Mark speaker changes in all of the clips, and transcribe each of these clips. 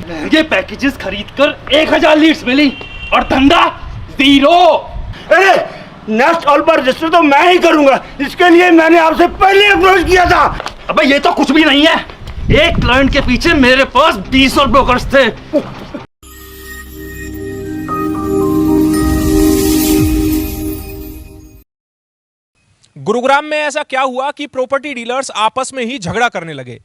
Speaker 1: महंगे पैकेजेस खरीदकर 1000 लीड्स मिली और धंधा 0।
Speaker 2: अरे नेस्ट ऑल पर रजिस्टर तो मैं ही करूंगा, इसके लिए मैंने आपसे पहले अप्रोच किया था।
Speaker 1: अबे ये तो कुछ भी नहीं है, एक क्लाइंट के पीछे मेरे पास 20 और ब्रोकर्स थे।
Speaker 3: गुरुग्राम में ऐसा क्या हुआ कि प्रॉपर्टी डीलर्स आपस में ही झगड़ा करने लगे।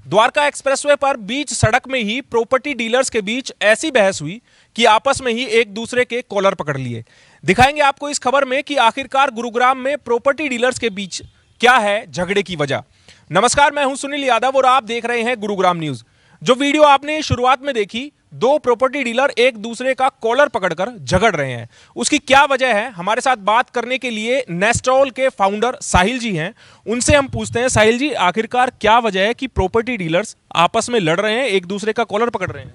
Speaker 3: द्वारका एक्सप्रेसवे पर बीच सड़क में ही प्रॉपर्टी डीलर्स के बीच ऐसी बहस हुई कि आपस में ही एक दूसरे के कॉलर पकड़ लिए। दिखाएंगे आपको इस खबर में कि आखिरकार गुरुग्राम में प्रॉपर्टी डीलर्स के बीच क्या है झगड़े की वजह। नमस्कार, मैं हूं सुनील यादव और आप देख रहे हैं गुरुग्राम न्यूज। जो वीडियो आपने शुरुआत में देखी, दो प्रॉपर्टी डीलर एक दूसरे का कॉलर पकड़कर झगड़ रहे हैं, उसकी क्या वजह है, हमारे साथ बात करने के लिए नेस्टॉल के फाउंडर साहिल जी हैं। उनसे हम पूछते हैं, साहिल जी आखिरकार क्या वजह है कि प्रॉपर्टी डीलर्स आपस में लड़ रहे हैं, एक दूसरे का कॉलर पकड़ रहे हैं?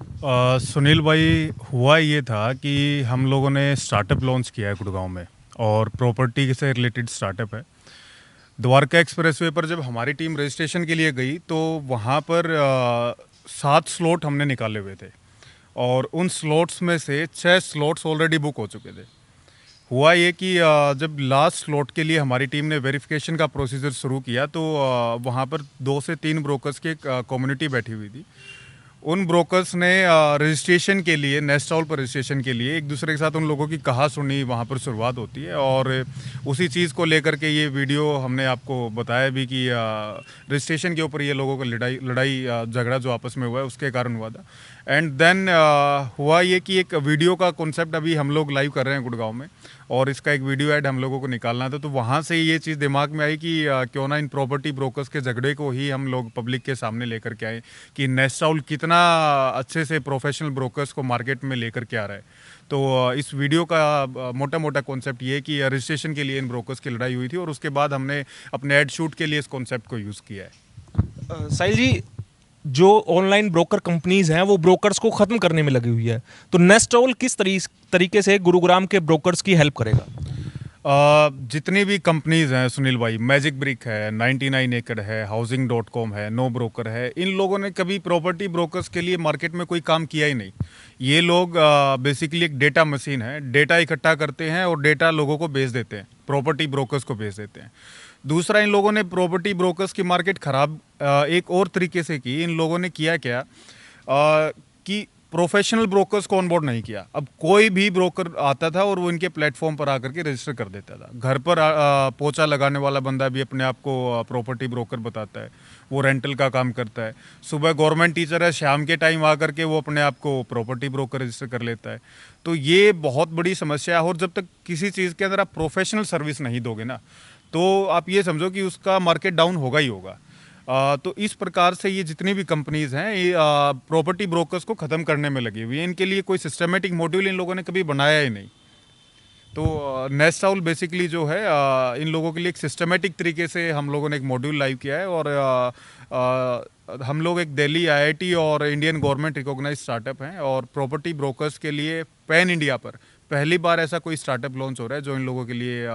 Speaker 4: सुनील भाई, हुआ ये था कि हम लोगों ने स्टार्टअप लॉन्च किया है गुड़गांव में और प्रॉपर्टी से रिलेटेड स्टार्टअप है। द्वारका एक्सप्रेसवे पर जब हमारी टीम रजिस्ट्रेशन के लिए गई तो वहाँ पर 7 स्लॉट हमने निकाले हुए थे और उन स्लॉट्स में से 6 स्लॉट्स ऑलरेडी बुक हो चुके थे। हुआ ये कि जब लास्ट स्लॉट के लिए हमारी टीम ने वेरिफिकेशन का प्रोसीजर शुरू किया तो वहाँ पर 2 से 3 ब्रोकर्स की कम्युनिटी बैठी हुई थी। उन ब्रोकर्स ने रजिस्ट्रेशन के लिए, नेस्टॉल पर रजिस्ट्रेशन के लिए एक दूसरे के साथ उन लोगों की कहा सुनी वहाँ पर शुरुआत होती है और उसी चीज़ को लेकर के ये वीडियो हमने आपको बताया भी कि रजिस्ट्रेशन के ऊपर ये लोगों का लड़ाई झगड़ा जो आपस में हुआ है उसके कारण हुआ था। एंड देन हुआ ये कि एक वीडियो का कॉन्सेप्ट अभी हम लोग लाइव कर रहे हैं गुड़गांव में और इसका एक वीडियो ऐड हम लोगों को निकालना था। तो वहाँ से ये चीज़ दिमाग में आई कि क्यों ना इन प्रॉपर्टी ब्रोकर्स के झगड़े को ही हम लोग पब्लिक के सामने लेकर के आए कि नेस्टॉल कितना अच्छे से प्रोफेशनल ब्रोकर्स को मार्केट में लेकर के आ रहा है। तो इस वीडियो का मोटा मोटा कॉन्सेप्ट ये है कि रजिस्ट्रेशन के लिए इन ब्रोकर्स की लड़ाई हुई थी और उसके बाद हमने अपने एड शूट के लिए इस कॉन्सेप्ट को यूज़ किया है।
Speaker 3: साहिल जी, जो ऑनलाइन ब्रोकर कंपनीज हैं वो ब्रोकर्स को खत्म करने में लगी हुई है, तो नेस्टॉल किस तरीके से गुरुग्राम के ब्रोकर्स की हेल्प करेगा?
Speaker 4: जितनी भी कंपनीज हैं सुनील भाई, मैजिक ब्रिक है, 99 एकड़ है, हाउसिंग.com है, नो ब्रोकर है, इन लोगों ने कभी प्रॉपर्टी ब्रोकर्स के लिए मार्केट में कोई काम किया ही नहीं। ये लोग बेसिकली एक डेटा मशीन है, डेटा इकट्ठा करते हैं और डेटा लोगों को बेच देते हैं, प्रॉपर्टी ब्रोकर्स को बेच देते हैं। दूसरा, इन लोगों ने प्रॉपर्टी ब्रोकर्स की मार्केट ख़राब एक और तरीके से की। इन लोगों ने किया क्या कि प्रोफेशनल ब्रोकर्स को ऑनबोर्ड नहीं किया। अब कोई भी ब्रोकर आता था और वो इनके प्लेटफॉर्म पर आकर के रजिस्टर कर देता था। घर पर पोछा लगाने वाला बंदा भी अपने आप को प्रॉपर्टी ब्रोकर बताता है, वो रेंटल का काम करता है। सुबह गवर्नमेंट टीचर है, शाम के टाइम आकर के वो अपने आप को प्रॉपर्टी ब्रोकर रजिस्टर कर लेता है। तो ये बहुत बड़ी समस्या है और जब तक किसी चीज़ के अंदर आप प्रोफेशनल सर्विस नहीं दोगे ना, तो आप ये समझो कि उसका मार्केट डाउन होगा ही होगा। तो इस प्रकार से ये जितनी भी कंपनीज हैं ये प्रॉपर्टी ब्रोकर्स को ख़त्म करने में लगी हुई है। इनके लिए कोई सिस्टमेटिक मॉड्यूल इन लोगों ने कभी बनाया ही नहीं। तो नेस्टॉल बेसिकली जो है इन लोगों के लिए एक सिस्टमेटिक तरीके से हम लोगों ने एक मॉड्यूल लाइव किया है और हम लोग एक दिल्ली IIT और इंडियन गवर्नमेंट रिकॉग्नाइज स्टार्टअप हैं और प्रॉपर्टी ब्रोकर्स के लिए पैन इंडिया पर पहली बार ऐसा कोई स्टार्टअप लॉन्च हो रहा है जो इन लोगों के लिए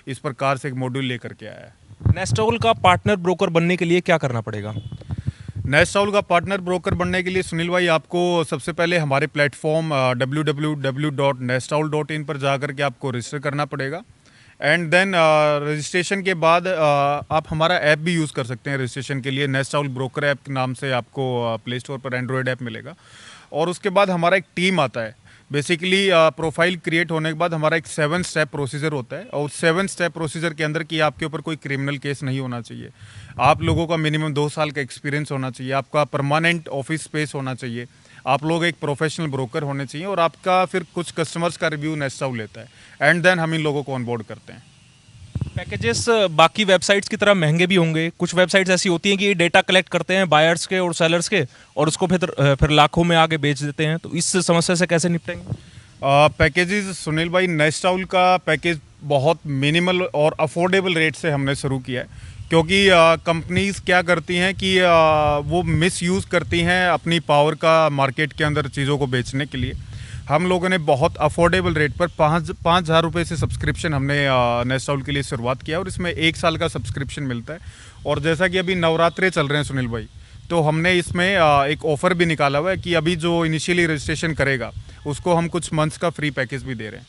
Speaker 4: इस प्रकार से एक मॉड्यूल लेकर के आया है।
Speaker 3: नेस्टॉल का पार्टनर ब्रोकर बनने के लिए क्या करना पड़ेगा?
Speaker 4: नेस्टॉल का पार्टनर ब्रोकर बनने के लिए सुनील भाई आपको सबसे पहले हमारे प्लेटफॉर्म www.nestol.in पर जाकर के आपको रजिस्टर करना पड़ेगा। एंड देन रजिस्ट्रेशन के बाद आप हमारा ऐप भी यूज़ कर सकते हैं रजिस्ट्रेशन के लिए। नेस्टॉल ब्रोकर ऐप के नाम से आपको प्ले स्टोर पर एंड्रॉयड ऐप मिलेगा और उसके बाद हमारा एक टीम आता है। बेसिकली प्रोफाइल क्रिएट होने के बाद हमारा एक 7 स्टेप प्रोसीजर होता है और 7 स्टेप प्रोसीजर के अंदर कि आपके ऊपर कोई क्रिमिनल केस नहीं होना चाहिए, आप लोगों का मिनिमम 2 साल का एक्सपीरियंस होना चाहिए, आपका परमानेंट ऑफिस स्पेस होना चाहिए, आप लोग एक प्रोफेशनल ब्रोकर होने चाहिए और आपका फिर कुछ कस्टमर्स का रिव्यू नेस्टॉल लेता है। एंड देन हम इन लोगों को ऑनबोर्ड करते हैं।
Speaker 3: पैकेजेस बाकी वेबसाइट्स की तरह महंगे भी होंगे। कुछ वेबसाइट्स ऐसी होती हैं कि डेटा कलेक्ट करते हैं बायर्स के और सेलर्स के और उसको फिर लाखों में आगे बेच देते हैं, तो इस समस्या से कैसे निपटेंगे?
Speaker 4: पैकेजेस सुनील भाई, नेस्टॉल का पैकेज बहुत मिनिमल और अफोर्डेबल रेट से हमने शुरू किया है क्योंकि कंपनीज क्या करती हैं कि वो मिसयूज़ करती हैं अपनी पावर का मार्केट के अंदर चीज़ों को बेचने के लिए। हम लोगों ने बहुत अफोर्डेबल रेट पर 5,000 रुपये से सब्सक्रिप्शन हमने नेस्टॉल के लिए शुरुआत किया और इसमें 1 साल का सब्सक्रिप्शन मिलता है। और जैसा कि अभी नवरात्रे चल रहे हैं सुनील भाई, तो हमने इसमें एक ऑफ़र भी निकाला हुआ है कि अभी जो इनिशियली रजिस्ट्रेशन करेगा उसको हम कुछ मंथ्स का फ्री पैकेज भी दे रहे हैं।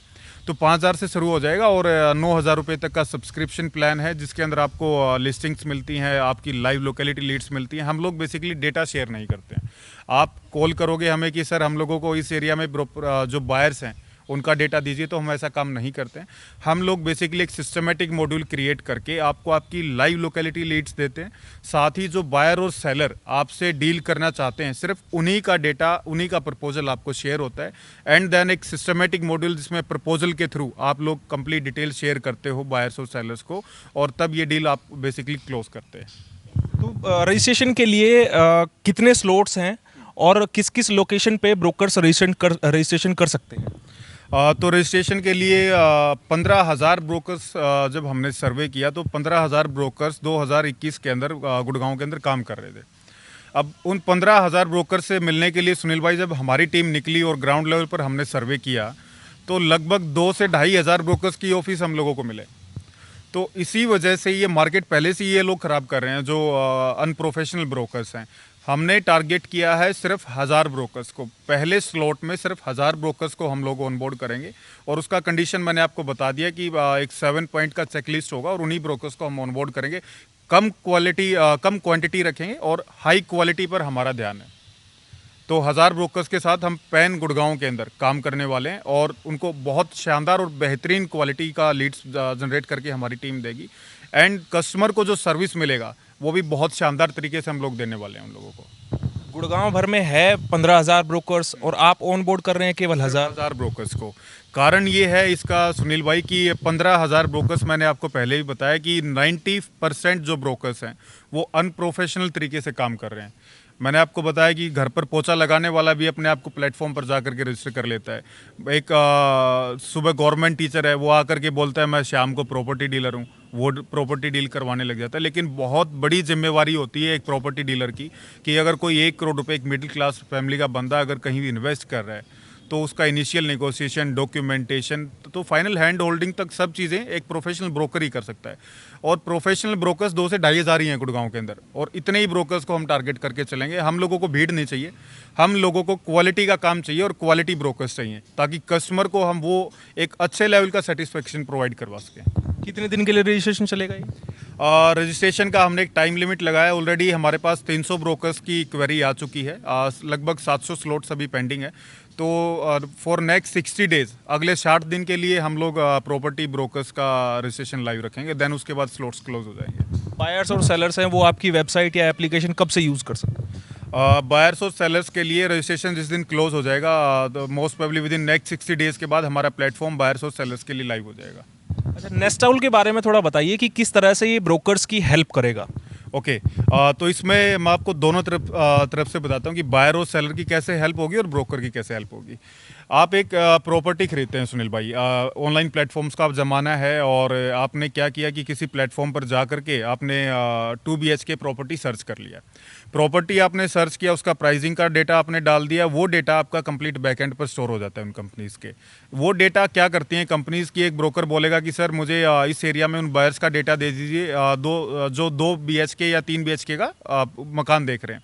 Speaker 4: तो 5,000 से शुरू हो जाएगा और 9,000 रुपये तक का सब्सक्रिप्शन प्लान है, जिसके अंदर आपको लिस्टिंग्स मिलती हैं, आपकी लाइव लोकेलिटी लीड्स मिलती हैं। हम लोग बेसिकली डेटा शेयर नहीं करते हैं। आप कॉल करोगे हमें कि सर हम लोगों को इस एरिया में जो बायर्स हैं उनका डेटा दीजिए, तो हम ऐसा काम नहीं करते हैं। हम लोग बेसिकली एक सिस्टमेटिक मॉड्यूल क्रिएट करके आपको आपकी लाइव लोकेलिटी लीड्स देते हैं। साथ ही जो बायर और सेलर आपसे डील करना चाहते हैं, सिर्फ उन्हीं का डेटा, उन्हीं का प्रपोजल आपको शेयर होता है। एंड देन एक सिस्टमेटिक मॉड्यूल जिसमें प्रपोजल के थ्रू आप लोग कंप्लीट डिटेल शेयर करते हो बायर्स और सेलर्स को, और तब ये डील आप बेसिकली क्लोज करते हैं।
Speaker 3: तो रजिस्ट्रेशन के लिए कितने स्लॉट्स हैं और किस किस लोकेशन पे ब्रोकर्स रजिस्ट्रेशन कर सकते हैं?
Speaker 4: तो रजिस्ट्रेशन के लिए 15,000 ब्रोकर्स जब हमने सर्वे किया तो 15,000 ब्रोकर्स 2021 के अंदर गुड़गांव के अंदर काम कर रहे थे। अब उन 15,000 ब्रोकर से मिलने के लिए सुनील भाई जब हमारी टीम निकली और ग्राउंड लेवल पर हमने सर्वे किया तो लगभग 2 से 2,500 ब्रोकर्स की ऑफिस हम लोगों को मिले। तो इसी वजह से ये मार्केट पहले से ये लोग ख़राब कर रहे हैं जो अनप्रोफेशनल ब्रोकर्स हैं। हमने टारगेट किया है सिर्फ 1,000 ब्रोकर्स को। पहले स्लॉट में सिर्फ 1,000 ब्रोकर्स को हम लोग ऑनबोर्ड करेंगे और उसका कंडीशन मैंने आपको बता दिया कि एक 7 पॉइंट का चेकलिस्ट होगा और उन्हीं ब्रोकर्स को हम ऑनबोर्ड करेंगे। कम क्वांटिटी रखेंगे और हाई क्वालिटी पर हमारा ध्यान है। तो 1,000 ब्रोकर्स के साथ हम पैन गुड़गांव के अंदर काम करने वाले हैं और उनको बहुत शानदार और बेहतरीन क्वालिटी का लीड्स जनरेट करके हमारी टीम देगी। एंड कस्टमर को जो सर्विस मिलेगा वो भी बहुत शानदार तरीके से हम लोग देने वाले हैं उन लोगों को।
Speaker 3: गुड़गांव भर में है 15,000 ब्रोकर्स और आप ऑन बोर्ड कर रहे हैं केवल 1,000
Speaker 4: ब्रोकर्स को। कारण ये है इसका सुनील भाई कि 15,000 ब्रोकर्स, मैंने आपको पहले ही बताया कि 90% जो ब्रोकर्स हैं वो अनप्रोफेशनल तरीके से काम कर रहे हैं। मैंने आपको बताया कि घर पर पोछा लगाने वाला भी अपने आप को प्लेटफॉर्म पर जा करके रजिस्टर कर लेता है। एक सुबह गवर्नमेंट टीचर है, वो आकर के बोलता है मैं शाम को प्रॉपर्टी डीलर हूँ, वो प्रॉपर्टी डील करवाने लग जाता है। लेकिन बहुत बड़ी जिम्मेवारी होती है एक प्रॉपर्टी डीलर की कि अगर कोई 1 करोड़ रुपए एक मिडिल क्लास फैमिली का बंदा अगर कहीं भी इन्वेस्ट कर रहा है तो उसका इनिशियल नेगोशिएशन, डॉक्यूमेंटेशन तो फाइनल हैंड होल्डिंग तक सब चीज़ें एक प्रोफेशनल ब्रोकर ही कर सकता है। और प्रोफेशनल ब्रोकर्स 2 से 2,500 ही हैं गुड़गांव के अंदर और इतने ही ब्रोकर्स को हम टारगेट करके चलेंगे। हम लोगों को भीड़ नहीं चाहिए, हम लोगों को क्वालिटी का काम चाहिए और क्वालिटी ब्रोकर्स चाहिए ताकि कस्टमर को हम वो एक अच्छे लेवल का सेटिस्फेक्शन प्रोवाइड करवा सकें।
Speaker 3: कितने दिन के लिए रजिस्ट्रेशन चलेगा ये?
Speaker 4: रजिस्ट्रेशन का हमने एक टाइम लिमिट लगाया। ऑलरेडी हमारे पास 300 ब्रोकर्स की क्वेरी आ चुकी है। लगभग 700 स्लॉट्स अभी पेंडिंग है। तो फॉर नेक्स्ट 60 डेज, अगले 60 दिन के लिए हम लोग प्रॉपर्टी ब्रोकर्स का रजिस्ट्रेशन लाइव रखेंगे। देन उसके बाद स्लॉट्स क्लोज हो जाएंगे।
Speaker 3: बायर्स और सेलर्स हैं वो आपकी वेबसाइट या एप्लीकेशन कब से यूज़ कर सकते हैं?
Speaker 4: बायर्स और सेलर्स के लिए रजिस्ट्रेशन जिस दिन क्लोज हो जाएगा, most probably with in next 60 days के बाद हमारा प्लेटफॉर्म बायर्स और सेलर्स के लिए लाइव हो जाएगा।
Speaker 3: अच्छा, नेस्टाउल के बारे में थोड़ा बताइए कि किस तरह से ये ब्रोकर्स की हेल्प करेगा।
Speaker 4: ओके, तो इसमें मैं आपको दोनों तरफ से बताता हूँ कि बायर और सेलर की कैसे हेल्प होगी और ब्रोकर की कैसे हेल्प होगी। आप एक प्रॉपर्टी खरीदते हैं सुनील भाई, ऑनलाइन प्लेटफॉर्म्स का अब ज़माना है और आपने क्या किया कि किसी प्लेटफॉर्म पर जा करके आपने 2 BHK प्रॉपर्टी सर्च कर लिया। प्रॉपर्टी आपने सर्च किया, उसका प्राइसिंग का डेटा आपने डाल दिया, वो डेटा आपका कंप्लीट बैकएंड पर स्टोर हो जाता है उन कंपनीज़ के। वो डेटा क्या करती हैं कंपनीज़ की, एक ब्रोकर बोलेगा कि सर मुझे इस एरिया में उन बायर्स का डेटा दे दीजिए जो 2 BHK या 3 BHK का मकान देख रहे हैं।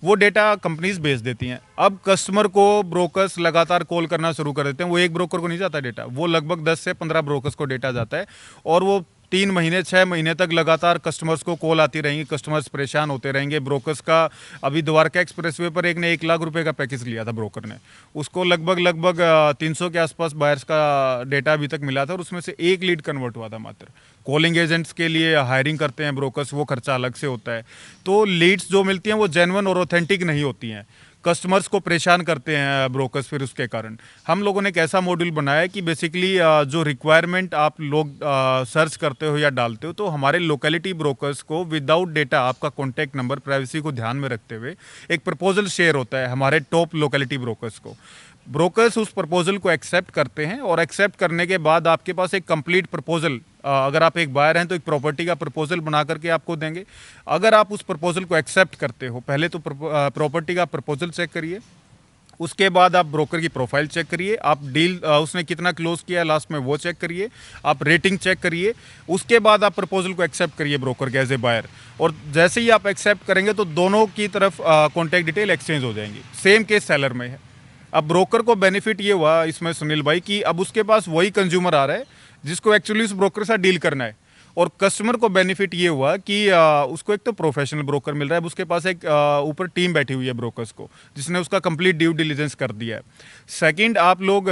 Speaker 4: वो डेटा कंपनीज भेज देती हैं। अब कस्टमर को ब्रोकर्स लगातार कॉल करना शुरू कर देते हैं। वो एक ब्रोकर को नहीं जाता डेटा, वो लगभग 10 से 15 ब्रोकर्स को डेटा जाता है और वो 3 महीने 6 महीने तक लगातार कस्टमर्स को कॉल आती रहेंगी, कस्टमर्स परेशान होते रहेंगे। ब्रोकर्स का अभी द्वारका एक्सप्रेसवे पर एक ने 1 लाख रुपए का पैकेज लिया था ब्रोकर ने, उसको लगभग 300 के आसपास बायर्स का डेटा अभी तक मिला था और उसमें से 1 लीड कन्वर्ट हुआ था मात्र। कॉलिंग एजेंट्स के लिए हायरिंग करते हैं ब्रोकर्स, वो खर्चा अलग से होता है। तो लीड्स जो मिलती हैं वो जेन्युइन और ऑथेंटिक नहीं होती हैं, कस्टमर्स को परेशान करते हैं ब्रोकर्स। फिर उसके कारण हम लोगों ने एक ऐसा मॉड्यूल बनाया है कि बेसिकली जो रिक्वायरमेंट आप लोग सर्च करते हो या डालते हो तो हमारे लोकेलिटी ब्रोकर्स को विदाउट डेटा, आपका कॉन्टैक्ट नंबर, प्राइवेसी को ध्यान में रखते हुए एक प्रपोजल शेयर होता है हमारे टॉप लोकेलिटी ब्रोकर्स को। ब्रोकर्स उस प्रपोजल को एक्सेप्ट करते हैं और एक्सेप्ट करने के बाद आपके पास एक कंप्लीट प्रपोजल, अगर आप एक बायर हैं तो एक प्रॉपर्टी का प्रपोजल बना करके आपको देंगे। अगर आप उस प्रपोजल को एक्सेप्ट करते हो, पहले तो प्रॉपर्टी का प्रपोजल चेक करिए, उसके बाद आप ब्रोकर की प्रोफाइल चेक करिए, आप डील उसने कितना क्लोज किया है लास्ट में वो चेक करिए, आप रेटिंग चेक करिए, उसके बाद आप प्रपोजल को एक्सेप्ट करिए ब्रोकर के एज ए बायर। और जैसे ही आप एक्सेप्ट करेंगे तो दोनों की तरफ कॉन्टैक्ट डिटेल एक्सचेंज हो जाएंगी। सेम केस सेलर में है। अब ब्रोकर को बेनिफिट ये हुआ इसमें सुनील भाई कि अब उसके पास वही कंज्यूमर आ रहा है जिसको एक्चुअली उस ब्रोकर से डील करना है, और कस्टमर को बेनिफिट ये हुआ कि उसको एक तो प्रोफेशनल ब्रोकर मिल रहा है, अब उसके पास एक ऊपर टीम बैठी हुई है ब्रोकर्स को जिसने उसका कंप्लीट ड्यू डिलीजेंस कर दिया है। सेकंड, आप लोग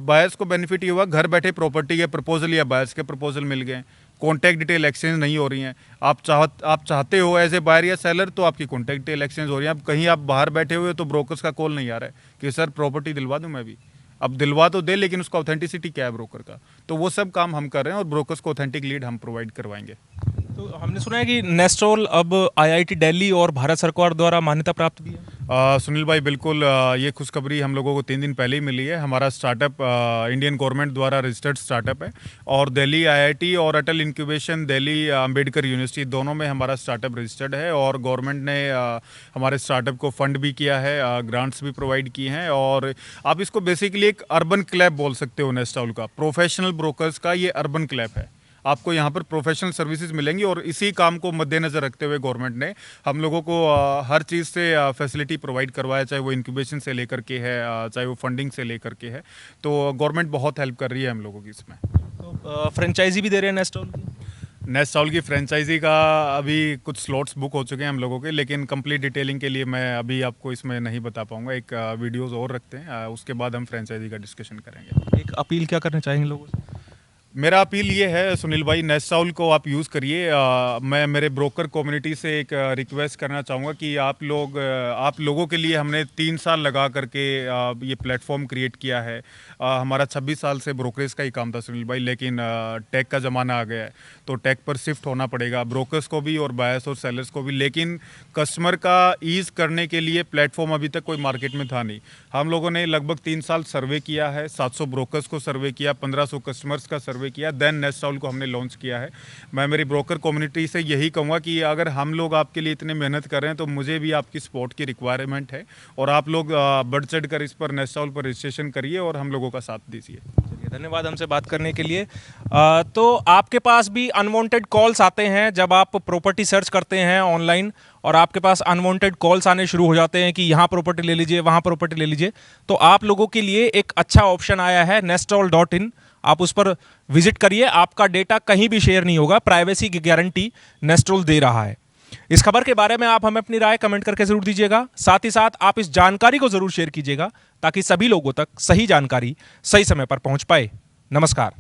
Speaker 4: बायर्स को बेनिफिट ये हुआ घर बैठे प्रॉपर्टी के प्रपोजल या बायर्स के प्रपोजल मिल गए, कॉन्टैक्ट डिटेल एक्सचेंज नहीं हो रही हैं। आप चाहते हो एज ए बायर या सेलर तो आपकी कॉन्टैक्ट डिटेल एक्सचेंज हो रही है। अब कहीं आप बाहर बैठे हुए तो ब्रोकर्स का कॉल नहीं आ रहा है कि सर प्रॉपर्टी दिलवा दूं मैं भी। अब दिलवा तो दे लेकिन उसका ऑथेंटिसिटी क्या है ब्रोकर का, तो वो सब काम हम कर रहे हैं और ब्रोकर्स को ऑथेंटिक लीड हम प्रोवाइड करवाएंगे।
Speaker 3: तो हमने सुना है कि नेस्टॉल अब आईआईटी दिल्ली और भारत सरकार द्वारा मान्यता प्राप्त भी है।
Speaker 4: सुनील भाई बिल्कुल, ये खुशखबरी हम लोगों को 3 दिन पहले ही मिली है। हमारा स्टार्टअप इंडियन गवर्नमेंट द्वारा रजिस्टर्ड स्टार्टअप है और दिल्ली आईआईटी और अटल इंक्यूबेशन दिल्ली अंबेडकर यूनिवर्सिटी दोनों में हमारा स्टार्टअप रजिस्टर्ड है। और गवर्नमेंट ने हमारे स्टार्टअप को फंड भी किया है, ग्रांट्स भी प्रोवाइड की हैं। और आप इसको बेसिकली एक अर्बन क्लब बोल सकते हो नेस्टॉल का, प्रोफेशनल ब्रोकर्स का ये अर्बन क्लब है। आपको यहाँ पर प्रोफेशनल सर्विसेज मिलेंगी और इसी काम को मद्देनज़र रखते हुए गवर्नमेंट ने हम लोगों को हर चीज़ से फैसिलिटी प्रोवाइड करवाया, चाहे वो इंक्यूबेशन से लेकर के है, चाहे वो फंडिंग से लेकर के है। तो गवर्नमेंट बहुत हेल्प कर रही है हम लोगों की इसमें।
Speaker 3: तो फ्रेंचाइजी भी दे रहे हैं नेस्टॉल की?
Speaker 4: नेस्टॉल की फ्रेंचाइजी का अभी कुछ स्लॉट्स बुक हो चुके हैं हम लोगों के, लेकिन कंप्लीट डिटेलिंग के लिए मैं अभी आपको इसमें नहीं बता पाऊंगा। एक वीडियोज़ और रखते हैं, उसके बाद हम फ्रेंचाइजी का डिस्कशन करेंगे।
Speaker 3: एक अपील क्या करना चाहेंगे लोगों से?
Speaker 4: मेरा अपील ये है सुनील भाई, नेस्टॉल को आप यूज़ करिए। मैं मेरे ब्रोकर कम्युनिटी से एक रिक्वेस्ट करना चाहूँगा कि आप लोगों के लिए हमने 3 साल लगा करके ये प्लेटफॉर्म क्रिएट किया है। हमारा 26 साल से ब्रोकरेज का ही काम था सुनील भाई, लेकिन टेक का ज़माना आ गया है तो टेक पर शिफ्ट होना पड़ेगा ब्रोकर्स को भी और बायर्स और सेलर्स को भी। लेकिन कस्टमर का ईज़ करने के लिए प्लेटफॉर्म अभी तक कोई मार्केट में था नहीं। हम लोगों ने लगभग 3 साल सर्वे किया है, 700 ब्रोकर्स को सर्वे किया, 1500 कस्टमर्स का सर्वे किया, देन नेस्टॉल को हमने लॉन्च किया है। मैं मेरी ब्रोकर कम्युनिटी से यही कहूँगा कि अगर हम लोग आपके लिए इतने मेहनत कर रहे हैं तो मुझे भी आपकी सपोर्ट की रिक्वायरमेंट है और आप लोग बढ़ चढ़ कर इस पर नेस्टॉल पर रजिस्ट्रेशन करिए और हम लोगों का साथ दीजिए।
Speaker 3: धन्यवाद हमसे बात करने के लिए। तो आपके पास भी अनवांटेड कॉल्स आते हैं जब आप प्रॉपर्टी सर्च करते हैं ऑनलाइन और आपके पास अनवांटेड कॉल्स आने शुरू हो जाते हैं कि यहाँ प्रॉपर्टी ले लीजिए, वहाँ प्रॉपर्टी ले लीजिए, तो आप लोगों के लिए एक अच्छा ऑप्शन आया है nestall.in। आप उस पर विजिट करिए, आपका डेटा कहीं भी शेयर नहीं होगा, प्राइवेसी की गारंटी नेस्टॉल दे रहा है। इस खबर के बारे में आप हमें अपनी राय कमेंट करके जरूर दीजिएगा। साथ ही साथ आप इस जानकारी को जरूर शेयर कीजिएगा ताकि सभी लोगों तक सही जानकारी सही समय पर पहुंच पाए। नमस्कार।